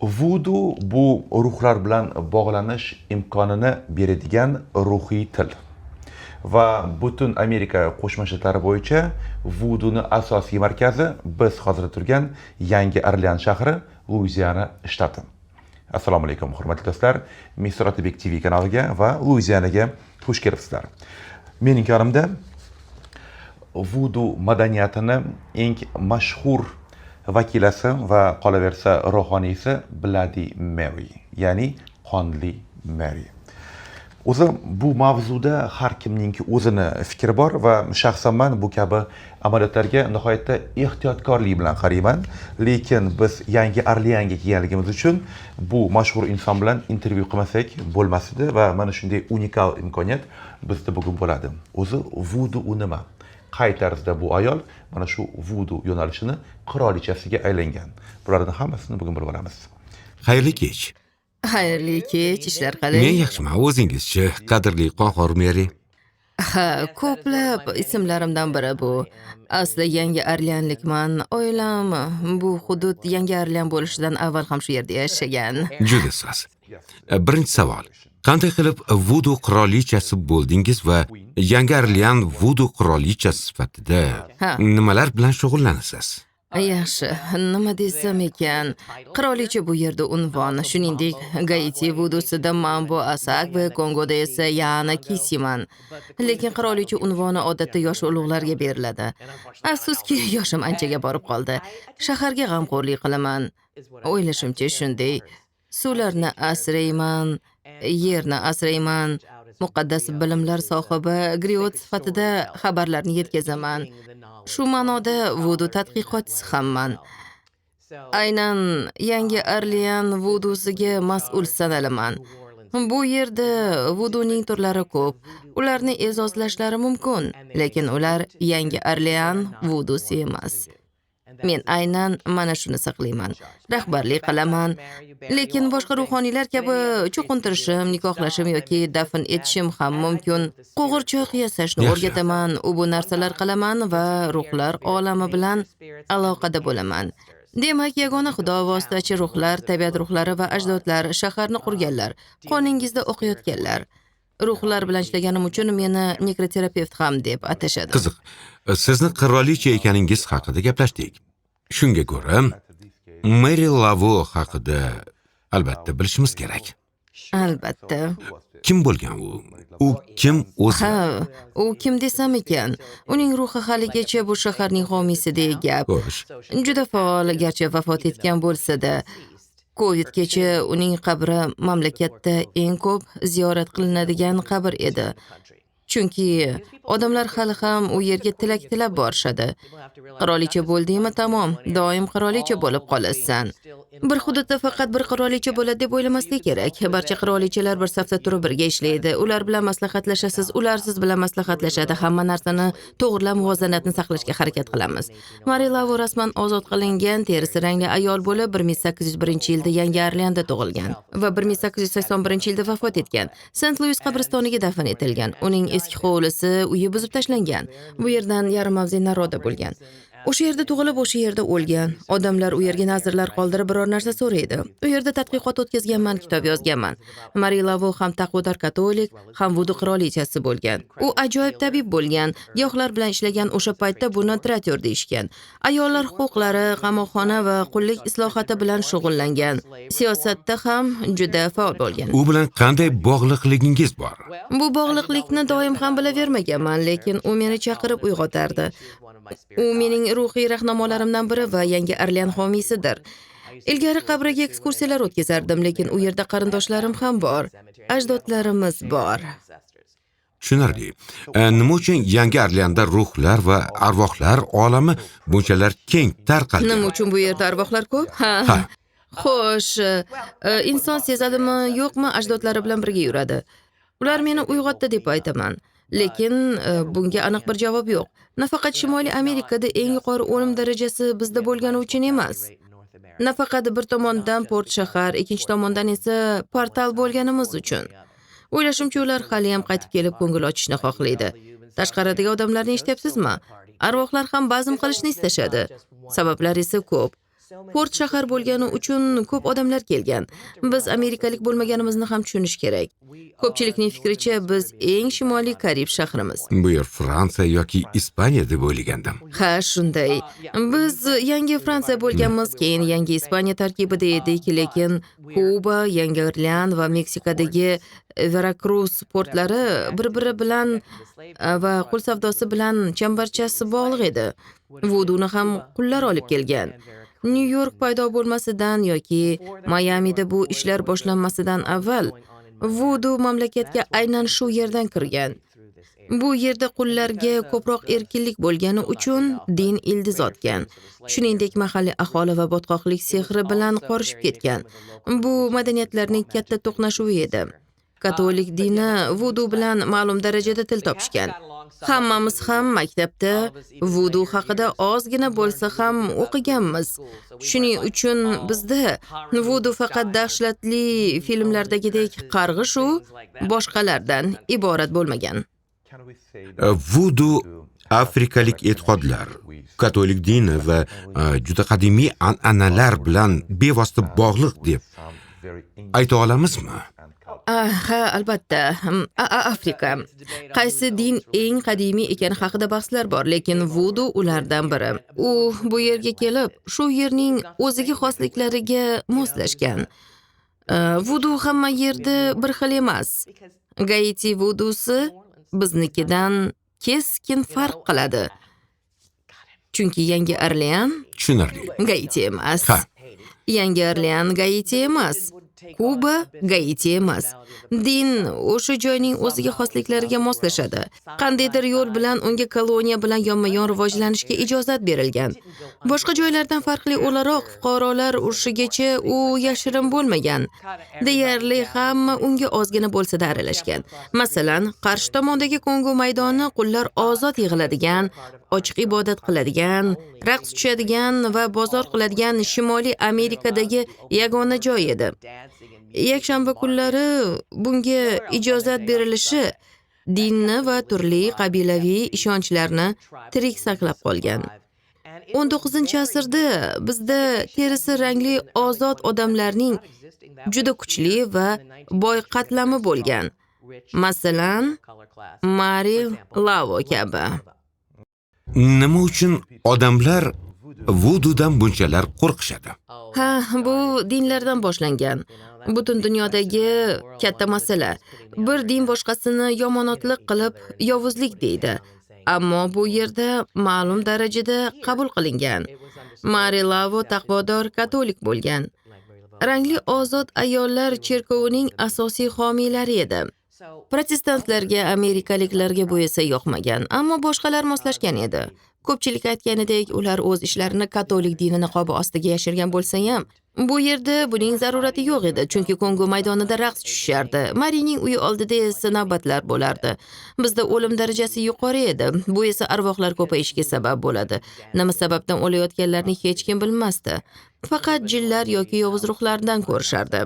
Vudu bu ruhlar bilan bog'lanish imkonini beradigan ruhiy til. Va butun Amerika Qo'shma Shtatlari bo'yicha Vuduni asosiy markazi biz hozir turgan Yangi Orlean shahri, Luiziana shtati. Assalomu alaykum hurmatli do'stlar. Mr. Otabek TV kanaliga va Luizianaga xush kelibsizlar. Mening yonimda Vudu madaniyatini eng mashhur vakilasi va qolaversa ruhoniysi Bloody Mary, ya'ni qonli Mary. O'zi bu mavzuda har kimning o'zini fikri bor va shaxsan men bu kabi amaliyotlarga nihoyatda ehtiyotkorlik bilan qarayman. Lekin biz Yangi Orleanga kelganligimiz uchun bu mashhur inson bilan intervyu qilmasak bo'lmas edi va mana shunday unikal imkoniyat bizda bugun bo'ladi. O'zi Vudu nima? Qay tarzda bu ayol mana shu Vudu yo'nalishini qirolichasiga aylangan. Bularning hammasini bugun bilib olamiz. Xayrli kech. Xayrli kech, ishlar qalay? Men yaxshiman, o'zingizchi, qadrli Qonxo'r Meri. Ha, ko'plab ismlarimdan biri bu. Asli Yangi Orleanlikman. Oilam bu hudud Yangi Orlean bo'lishidan avval ham shu yerda yashagan. Juda soz. Birinchi savol. Qanday qilib Vudu qirolichasi bo'ldingiz va Yangi Orlean Vudu qirolichasi sifatida nimalar bilan shug'ullanasiz? Yaxshi, nima desam ekan? Qirolicha bu yerda unvon, shuningdek Gaiti vudusida Mambo Asak va Kongoda esa Yana Kisiman. Lekin qirolicha unvoni odatda yosh ulug'larga beriladi. Afsuski, yoshim anchaga borib qoldi. Shaharga g'amxo'rlik qilaman. O'ylashimcha shunday. Suvlarni asrayman, yerni asrayman, muqaddas bilimlar sohibi griot sifatida xabarlarni yetkazaman. Shu ma'noda Vudu tadqiqotchisi hamman. Aynan Yangi Orlean vudusiga mas'ul sanalaman. Bu yerda vuduning turlari ko'p. Ularni e'zozlashlari mumkin, lekin ular Yangi Orlean vudusi emas. Men aynan mana shuni saqlayman. Rahbarlik qilaman. Lekin boshqa ruhoniylar kabi cho'qintirishim, nikohlashim yoki dafn etishim ham mumkin. Qo'g'irchoq yasashni o'rgataman, bu narsalar qilaman va ruhlar olami bilan aloqada bo'laman. Demak, yagona xudo vositachi ruhlar, tabiat ruhlari va ajdodlar shaharni qurganlar, qoningizda o'qiyotganlar. Ruhlar bilan ishlaganim uchun meni nekroterapevt ham deb atashadi. Qiziq. Sizni qirolicha ekaningiz haqida gaplashdik. Shunga ko'ra, Mary Lavo haqida albatta bilishimiz kerak. Albatta. Kim bo'lgan u? U kim o'zi? Ha, u kim desam ekan? Uning ruhi haligacha bu shaharning homiysidek gap. Xo'sh. Juda faol, garchi vafot etgan bo'lsa-da. Covidgacha uning qabri mamlakatda eng ko'p ziyorat qilinadigan qabr edi. Chunki odamlar hali ham u yerga tilak tilab borishadi. Qirolicha bo'ldingmi, tamom, doim qirolicha bo'lib qolasan. Bir hududda faqat bir qirolicha bo'ladi deb o'ylamaslik kerak. Barcha qirolichalar bir safda turib birga ishlaydi. Ular bilan maslahatlashasiz, ular siz bilan maslahatlashadi. Hamma narsani to'g'rilab, muvozanatni saqlashga harakat qilamiz. Mary Lavo rasman ozod qilingan terisi rangli ayol bo'lib 1801-yilda Yangi Orleanda tug'ilgan va 1881-yilda vafot etgan. St. Louis qabristoniga dafn etilgan. Uning eski hovlisi, uyi buzib tashlangan. Bu yerdan yarim mavze naroda bo'lgan. O'sha yerda tug'ilib, o'sha yerda o'lgan. Odamlar u yerga nazrlar qoldirib biror narsa so'raydi. U yerda tadqiqot o'tkazganman, kitob yozganman. Mary Lavo ham taqvodor katolik, ham vudu qirolichasi bo'lgan. U ajoyib tabib bo'lgan. Giyohlar bilan ishlagan, o'sha paytda buni tratyor deyishgan. Ayollar huquqlari, qamoqxona va qullik islohoti bilan shug'ullangan. Siyosatda ham juda faol bo'lgan. U bilan qanday bog'liqligingiz bor? Bu bog'liqlikni doim ham bilavermaganman, lekin u meni chaqirib uyg'otardi. U mening ruhiy rahnamolarimdan biri va Yangi Orlean homiysidir. Ilgari qabriga ekskursiyalar o'tkazardim, lekin u yerda qarindoshlarim ham bor, ajdodlarimiz bor. Tushunarli. Nima uchun Yangi Orleanda ruhlar va arvohlar olami bunchalar keng tarqalgan? Nima uchun bu yerda arvohlar ko'p? Ha. Xo'sh, inson sezadimi, yo'qmi, ajdodlari bilan birga yuradi. Ular meni uyg'otdi deb aytaman. Lekin bunga aniq bir javob yo'q. Nafaqat Shimoliy Amerikada eng yuqori o'lim darajasi bizda bo'lgani uchun emas. Nafaqat bir tomondan port shahar, ikkinchi tomondan esa portal bo'lganimiz uchun. O'ylashimcha, ular hali ham qaytib kelib ko'ngil ochishni xohlaydi. Tashqaridagi odamlarni eshityapsizmi? Arvohlar ham bazm qilishni istashadi. Sabablar esa ko'p. Port shahar bo'lgani uchun ko'p odamlar kelgan. Biz amerikalik bo'lmaganimizni ham tushunish kerak. Ko'pchilikning fikricha biz eng shimoliy Karib shahrimiz. Bu yer Fransiya yoki Ispaniya deb o'ylagandim. Ha, shunday. Biz yangi Fransiya bo'lganmiz, keyin yangi Ispaniya tarkibida edik, lekin Kuba, Yangi Orlean va Meksikadagi Veracruz portlari bir-biri bilan va qul savdosi bilan chambarchas bog'liq edi. Vuduni ham qullar olib kelgan. Nyu-York paydo bo'lmasidan yoki Mayamida bu ishlar boshlanmasidan avval vudu mamlakatga aynan shu yerdan kirgan. Bu yerda qullarga ko'proq erkinlik bo'lgani uchun din ildiz otgan. Shuningdek, mahalliy aholi va botqoqlik sehri bilan qorishib ketgan. Bu madaniyatlarning katta to'qnashuvi edi. Katolik dini vudu bilan ma'lum darajada til topishgan. Hammamiz ham maktabda vudu haqida ozgina bo'lsa ham o'qiganmiz. Shuning uchun bizda vudu faqat dahshatli filmlardagidek qarg'ish-u boshqalardan iborat bo'lmagan. Vudu afrikalik e'tiqodlar, katolik dini va juda qadimiy an'analar bilan bevosita bog'liq deb ayta olamizmi? Ha, albatta. Afrika. Qaysi din eng qadimiy ekani haqida bahslar bor, lekin vudu ulardan biri. U bu yerga kelib, shu yerning o'ziga xosliklariga moslashgan. Vudu hamma yerda bir xil emas. Gaiti vudusi biznikidan keskin farq qiladi. Chunki Yangi Orlean Tushunarli. Gaiti emas. Ha. Yangi Orlean Gaiti emas. Kuba Gaiti emas. Din o'sha joyning o'ziga xosliklariga moslashadi. Qandaydir yo'l bilan unga koloniya bilan yonma-yon rivojlanishga ijozat berilgan. Boshqa joylardan farqli o'laroq fuqarolar urushigacha u yashirin bo'lmagan. Deyarli hamma unga ozgina bo'lsa-da aralashgan. Masalan, qarshi tomondagi Kongo maydoni qullar ozod yig'iladigan, ochiq ibodat qiladigan, raqs tushadigan va bozor qiladigan Shimoliy Amerikadagi yagona joy edi. Yakshanba kunlari bunga ijozat berilishi dinni va turli qabilaviy ishonchlarni tirik saqlab qolgan. 19-asrda bizda terisi rangli ozod odamlarning juda kuchli va boy qatlami bo'lgan. Masalan, Mari Lavo kabi. Nima uchun odamlar vududan bunchalar qo'rqishadi? Ha, bu dinlardan boshlangan. Butun dunyodagi katta masala. Bir din boshqasini yomonotlik qilib yovuzlik deydi. Ammo bu yerda ma'lum darajada qabul qilingan. Mari Lavo taqvodor katolik bo'lgan. Rangli ozod ayollar cherkovining asosiy homiylari edi. Protestantlarga, amerikaliklarga bu esa yoqmagan, ammo boshqalar moslashgan edi. Ko'pchilik aytganidek, ular o'z ishlarini katolik dini niqobi ostiga yashirgan bo'lsa ham, bu yerda buning zarurati yo'q edi, chunki Kongo maydonida raqs tushishardi. Marining uyi oldida esa navbatlar bo'lardi. Bizda o'lim darajasi yuqori edi. Bu esa arvohlar ko'payishiga sabab bo'ladi. Nima sababdan o'layotganlarni hech kim bilmasdi. Faqat jinlar yoki yovuz ruhlardan ko'rishardi.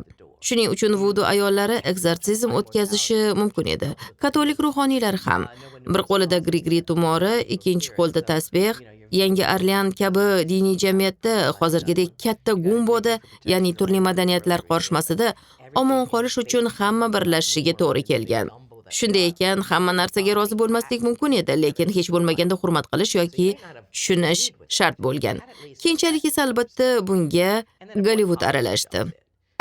Shuning uchun vudu ayollari ekzorsizm o'tkazishi mumkin edi. Katolik ruhoniylar ham. Bir qo'lida Grigri tumori, ikkinchi qo'lda tasbeh. Yangi Orlean kabi diniy jamiyatda hozirgidek katta gumboda, ya'ni turli madaniyatlar qorishmasida omon qolish uchun hamma birlashishiga to'g'ri kelgan. Shunday ekan, hamma narsaga rozi bo'lmaslik mumkin edi, lekin hech bo'lmaganda hurmat qilish yoki tushunish shart bo'lgan. Keyinchalik esa albatta bunga Gollivud aralashdi.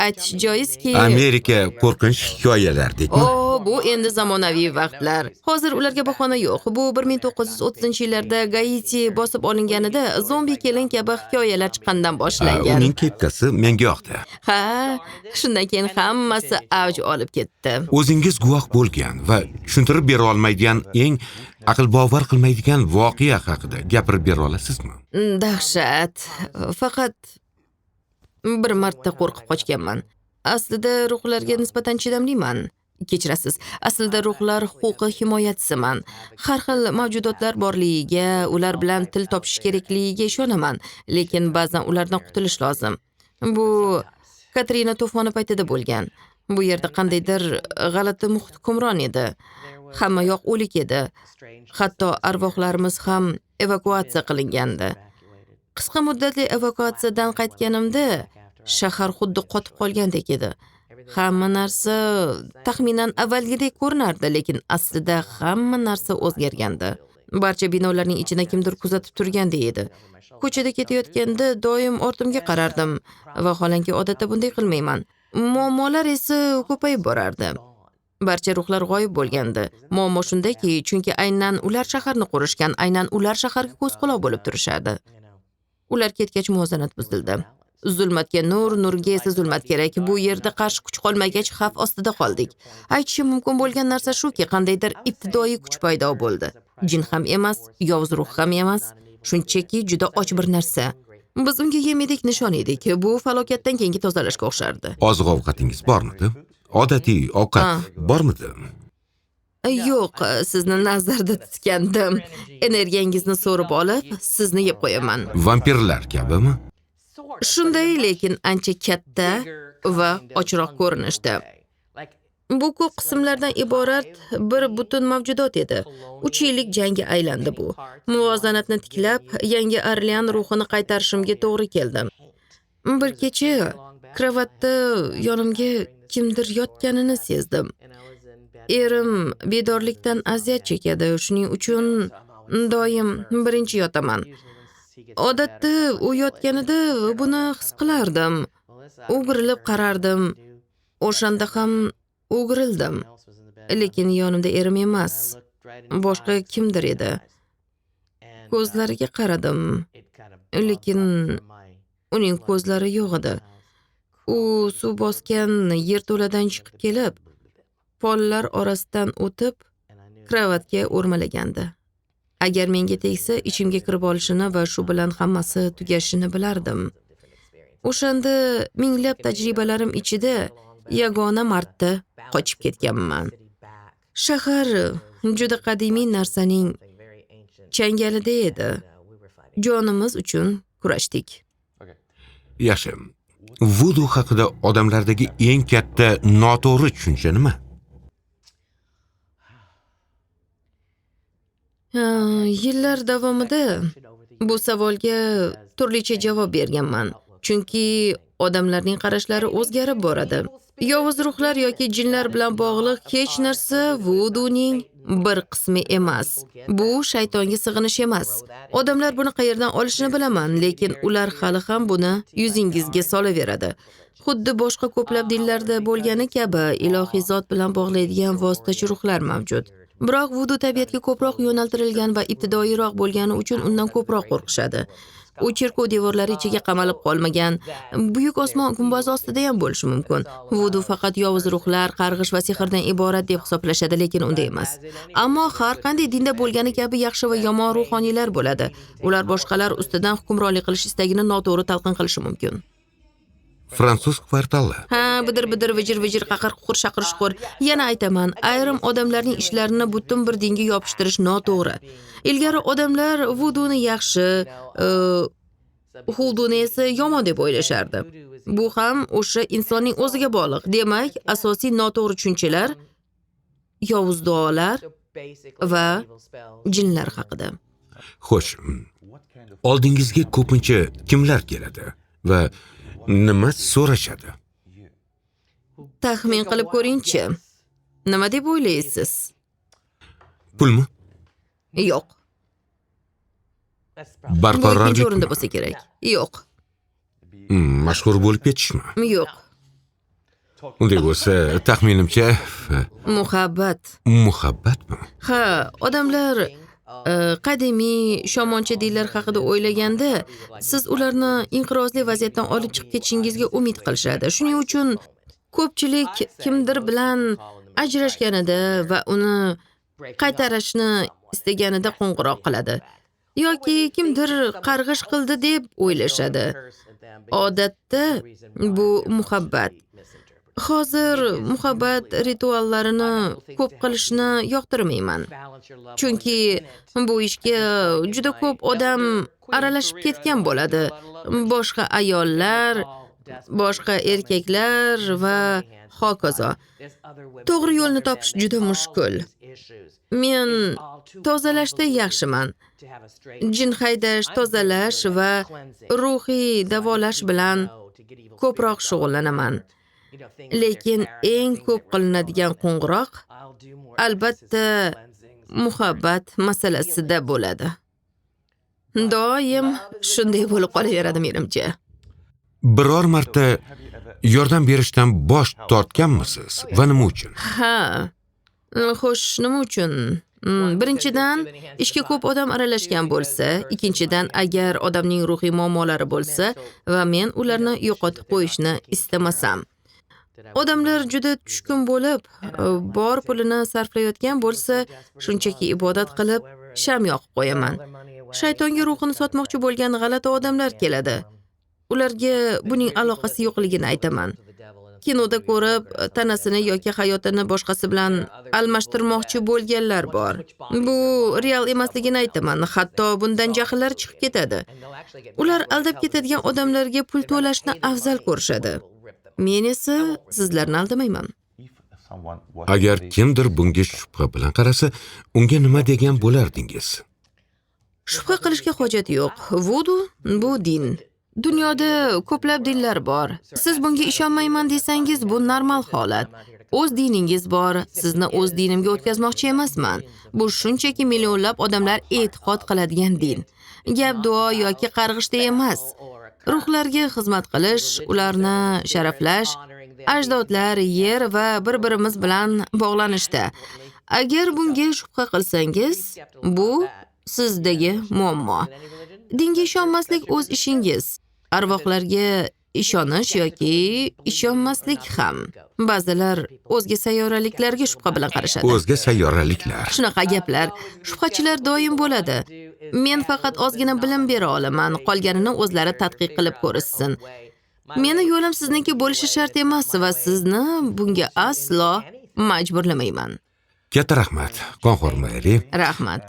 Aytish joizki, Amerika qo'rqinch hikoyalardekmi? bu endi zamonaviy vaqtlar. Hozir ularga bahona yo'q. Bu 1930-yillarda Gaiti bosib olinganida zombi kelin kabi hikoyalar chiqqandan boshlangan. Uning kettasi menga yoqdi. Ha, shundan keyin hammasi avj olib ketdi. O'zingiz guvoh bo'lgan va tushuntirib bera olmaydigan eng aql bovar qilmaydigan voqea haqida gapirib bera olasizmi? Dahshat. Faqat bir marta qo'rqib qochganman. Aslida ruhlarga nisbatan chidamliman. Kechirasiz. Aslida ruhlar huquqi himoyachisiman. Har xil mavjudotlar borligiga, ular bilan til topish kerakligiga ishonaman, lekin ba'zan ulardan qutulish lozim. Bu Katrina to'foni paytida bo'lgan. Bu yerda qandaydir g'alati muhit hukmron edi. Hamma yoq o'lik edi. Hatto arvohlarimiz ham evakuatsiya qilingandi. Qisqa muddatli evakuatsiyadan qaytganimda shahar xuddi qotib qolgandek edi. Hamma narsa taxminan avvalgidek ko'rinardi, lekin aslida hamma narsa o'zgargandi. Barcha binolarning ichida kimdir kuzatib turgandek edi. Ko'chada ketayotganda doim ortimga qarardim, vaholanki odatda bunday qilmayman. Muammolar esa ko'payib borardi. Barcha ruhlar g'oyib bo'lgandi. Muammo shundaki, chunki aynan ular shaharni qurishgan, aynan ular shaharga ko'z-quloq bo'lib turishardi. Ular ketgach muvozanat buzildi. Zulmatga nur, nurga esa zulmat kerak. Bu yerda qarshi kuch qolmagach xavf ostida qoldik. Aytishim mumkin bo'lgan narsa shuki, qandaydir ibtidoiy kuch paydo bo'ldi. Jin ham emas, yovuz ruh ham emas, shunchaki juda och bir narsa. Biz unga yem edik, nishon edik. Bu falokatdan keyingi tozalashga o'xshardi. Oziq-ovqatingiz bormidi? Odatiy ovqat bormidi? Yo'q, sizni nazarda tutgandim. Energiyangizni so'rib olib, sizni yeb qo'yaman. Vampirlar kabimi? Shunday, lekin ancha katta va ochroq ko'rinishda. Bu ko'p qismlardan iborat bir butun mavjudot edi. 3 yillik jangga aylandi bu. Muvozanatni tiklab, yangi Orlean ruhini qaytarishimga to'g'ri keldi. Bir kecha kravatda yonimga kimdir yotganini sezdim. Erim bedorlikdan aziyat chekadi, shuning uchun doim birinchi yotaman. Odatda u yotganida buni his qilardim. O'girilib qarardim. O'shanda ham o'girildim. Lekin yonimda erim emas, boshqa kimdir edi. Ko'zlariga qaradim, lekin uning ko'zlari yo'q edi. U suv bosgan yerto'ladan chiqib kelib, pollar orasidan o'tib, kravatga o'rmalagandi. Agar menga tegsa, ichimga kirib olishini va shu bilan hammasi tugashini bilardim. O'shanda minglab tajribalarim ichida yagona marta qochib ketganman. Shahar juda qadimiy narsaning changalida edi. Jonimiz uchun kurashdik. Yaxshi. Vudu haqida odamlardagi eng katta noto'g'ri tushuncha nima? Yillar davomida bu savolga turlicha javob berganman. Chunki odamlarning qarashlari o'zgarib boradi. Yovuz ruhlar yoki jinlar bilan bog'liq hech narsa vuduning bir qismi emas. Bu shaytonga sig'inish emas. Odamlar buni qayerdan olishini bilaman, lekin ular hali ham buni yuzingizga solaveradi. Xuddi boshqa ko'plab dinlarda bo'lgani kabi ilohiy zot bilan bog'laydigan vositachi ruhlar mavjud. Biroq vudu tabiatga ko'proq yo'naltirilgan va ibtidoiyroq bo'lgani uchun undan ko'proq qo'rqishadi. U cherkov devorlari ichiga qamalib qolmagan, buyuk osmon gumbazi ostida ham bo'lishi mumkin. Vudu faqat yovuz ruhlar, qarg'ish va sehrdan iborat deb hisoblashadi, lekin unday emas. Ammo har qanday dinda bo'lgani kabi yaxshi va yomon ruhoniylar bo'ladi. Ular boshqalar ustidan hukmronlik qilish istagini noto'g'ri talqin qilishi mumkin. Fransuz kvartali. Bidir vijir qaqir shaqir shuqur. Yana aytaman, ayrim odamlarning ishlarini butun bir dinga yopishtirish noto'g'ri. Ilgari odamlar vuduni yaxshi, huduni esa yomon deb o'ylashardi. Bu ham o'sha insonning o'ziga bog'liq. Demak, asosiy noto'g'ri tushunchalar yovuz duolar va jinlar haqida. Xo'sh. Oldingizga ko'pincha kimlar keladi va nima so'rashadi? Taxmin qilib ko'ring-chi. Nima deb o'ylaysiz? Pulmi? Yo'q. Barqarorlik. Ikkinchi o'rinda bo'lsa kerak. Yo'q. Mashhur bo'lib ketishmi? Yo'q. Unday bo'lsa, taxminimcha Muhabbat. muhabbatmi? Ha, odamlar qadimiy shomoncha dinlar haqida o'ylaganda, siz ularni inqirozli vaziyatdan olib chiqib ketishingizga umid qilishadi. Shuning uchun ko'pchilik kimdir bilan ajrashganida va uni qaytarishni istaganida qo'ng'iroq qiladi. Yoki kimdir qarg'ish qildi deb o'ylashadi. Odatda bu muhabbat. Hozir muhabbat rituallarini ko'p qilishni yoqtirmayman. Chunki bu ishga juda ko'p odam aralashib ketgan bo'ladi. Boshqa ayollar, boshqa erkaklar va hokazo. To'g'ri yo'lni topish juda mushkul. Men tozalashda yaxshiman. Jin haydash, tozalash va ruhiy davolash bilan ko'proq shug'ullanaman. Lekin eng ko'p qilinadigan qo'ng'iroq albatta muhabbat masalasida bo'ladi. Doim shunday bo'lib qolaveradi menimcha. Biror marta yordam berishdan bosh tortganmisiz va nima uchun? Ha. Xo'sh, nima uchun? Birinchidan, ishga ko'p odam aralashgan bo'lsa, ikkinchidan, agar odamning ruhiy muammolari bo'lsa va men ularni yo'qotib qo'yishni istamasam. Odamlar juda tushkun bo'lib, bor pulini sarflayotgan bo'lsa, shunchaki ibodat qilib, sham yoqib qo'yaman. Shaytonga ruhini sotmoqchi bo'lgan g'alati odamlar keladi. Ularga buning aloqasi yo'qligini aytaman. Kinoda ko'rib, tanasini yoki hayotini boshqasi bilan almashtirmoqchi bo'lganlar bor. Bu real emasligini aytaman. Hatto bundan jahllar chiqib ketadi. Ular aldab ketadigan odamlarga pul to'lashni afzal ko'rishadi. Men esa sizlarni aldamayman. Agar kimdir bunga shubha bilan qarasa, unga nima degan bo'lardingiz? Shubha qilishga hojat yo'q. Vudu bu din. Dunyoda ko'plab dinlar bor. Siz bunga ishonmayman desangiz, bu normal holat. O'z diningiz bor. Sizni o'z dinimga o'tkazmoqchi emasman. Bu shunchaki millionlab odamlar e'tiqod qiladigan din. Gap duo yoki qarg'ishda emas. Ruhlarga xizmat qilish, ularni sharaflash, ajdodlar, yer va bir-birimiz bilan bog'lanishda. Agar bunga shubha qilsangiz, bu sizdagi muammo. Dinga ishonmaslik o'z ishingiz. Arvohlarga ishonish yoki ishonmaslik ham. Ba'zilar o'zga sayyoraliklarga shubha bilan qarashadi. O'zga sayyoraliklar. Shunaqa gaplar. Shubhachilar doim bo'ladi. Men faqat ozgina bilim bera olaman, qolganini o'zlari tadqiq qilib ko'rishsin. Meni yo'lim sizniki bo'lishi shart emas va sizni bunga aslo majburlamayman. Katta rahmat, Qonxo'r Mayri. Rahmat.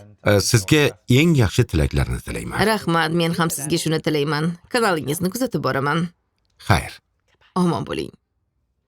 Sizga eng yaxshi tilaklarni tilayman. Rahmat, men ham sizga shuni tilayman. Kanalingizni kuzatib boraman. Xayr. Omon bo'ling.